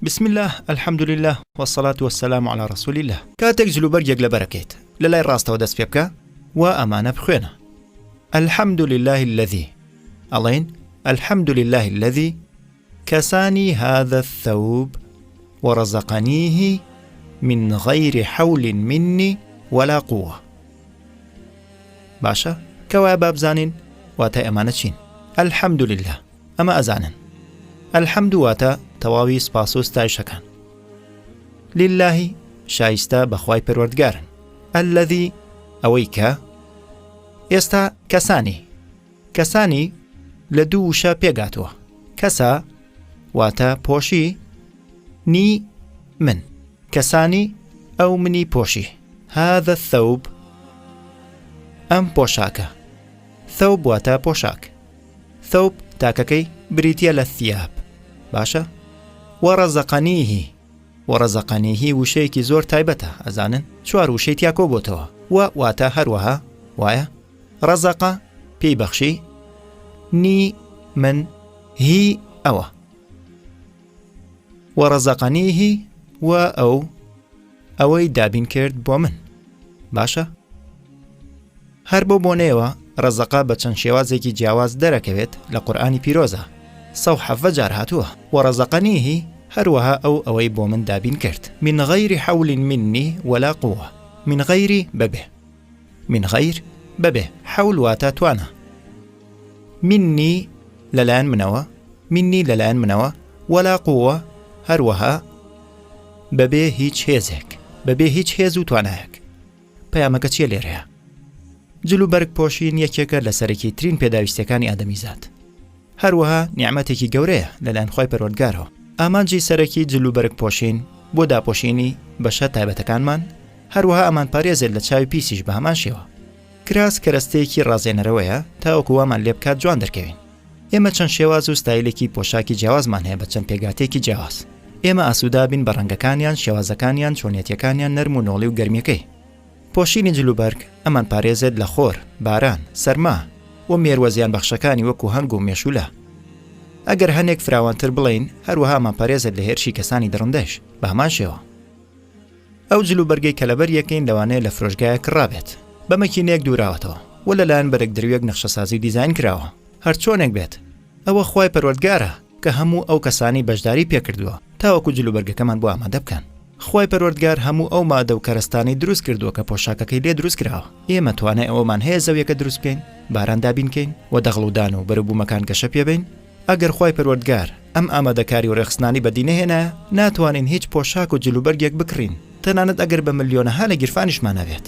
بسم الله الحمد لله والصلاة والسلام على رسول الله. كاتك جلوبەرگێک لەبەرەکەیت لە لای ڕاستەوە دەست پێ بکە و ئەمانە بخوێنە. الحمد لله الذي أڵێن الحمد لله الذي كساني هذا الثوب ورزقنيه من غير حول مني ولا قوة. باشە کەوایە بابزانین واتای ئەمانە چین. الحمد لله ئەمە ئەزانن. الحمد واتە تەواوی سپاس و ستایشەکان. لله شایستە بەخوای پەروەردگارن. الذي ئەوەی کە ئێستا کەسانی لە دوو وشە پێگاتووە. کەسە واتە پۆشی، نی من، کەسانی ئەو منی پۆشی. هذا الثوب ئەم پۆشاکە. ثوب واتە پۆشاک. ثوب تاکەکەی بریتیە لە ثیاب. باشە؟ وەڕەزەقەنیهی وشەیەکی زۆر تایبەتە. ئەزانن چوار وشەی تیا کۆ بۆتەوە. واتە هەروەها وایە ڕەزەقە پێی بەخشی، نی من، هی ئەوە. وەڕەزەقەنیهی و ئەوەی دابین کرد بۆ من. باشە؟ هەر بۆ بۆنەیەوە ڕەزەقە بە چەند شێوازێکی جیاواز دەرەکەوێت لە قورئانی پیرۆزە. 107 جار هاتووە. وەڕەزەقەنیهی هەروەها ئەوەی بۆ من دابین کرد. من غەیری حەول منی ولا قووە. من غەیری بەبێ. حەول واتە توانە. منی لەلایەن منەوە ولا قووە هەروەها بەبێ هیچ هێز و توانایەک. پەیامەکە چیە لێرەیە؟ جلوبەرگ پۆشین یەکێکە لە سەرەکی ترین پێداویستەکانی ئادەمیزاد. هەروەها نیعمەتێکی گەورەیە لەلایەن خۆی پەروەردگارەوە. ئامانجی سەرەکی جلوبەرگ پۆشین بۆ داپۆشینی بەشە تایبەتەکانمان، هەروەها ئەمان پارێزێت لە چاوی پیسیش بە هەمان شێوە. کراس کەرەستەیەکی ڕازێنەرەوەیە تا وەکووامان لێ بکات جوان دەرکەوین. ئێمە چەند شێواز و ستایلێکی پۆشاکی جیاوازمان هەیە بە چەند پێگاتێکی جیاواز. ئێمە ئاسوودا بین بە ڕەنگەکانیان، شێوازەکانیان، چۆنیەتیەکانیان، نەرم و نۆڵی و گەرمیەکەی. پۆشینی جلوبەرگ ئەمان پارێزێت لە خۆر، باران، سەرما و مێرووە زیان بەخشەکانی وەکو هەنگ و مێشولە. ئەگەر هەنێک فراوانتر بڵین هەروەها ئەمان پارێزێت لە هێرشی کەسانی دڕندەش بە هەمان شێوە. ئەو جلوبەرگەی کە لەبەر یەکەین لەوانەیە لە فرۆشگایە کڕابێت، بە مەکینەیەک دووراوەتەوە و لەلایەن بەرەک درویەک نەخشەسازی دیزاین کراوە. هەر چۆنێک بێت ئەوە خوای پەروەردگارە کە هەموو ئەو کەسانی بەشداری پێکردووە تاوەکو جلوبەرگەکەمان بۆ ئامادە بکەن. خوای پەروەردگار هەموو ئەو مادە و کەرەستانی دروست کردووە کە پۆشاکەکەی لێ دروست کراوە. ئێمە توانای ئەوەمان هەیە زەویەکە دروست بکەین، باران دابینکەین و دەغڵودان و بەروبوومەکان گەشە پێبین. ئەگەر خوای پەروەردگار ئەم ئامادەکاری و ڕێخستانی بەدینەهێنایە ناتوانین هیچ پۆشاک و جلوبەرگێک بکڕین، تەنانەت ئەگەر بە ملیۆنەها لە گیرفانیشمان نەبێت.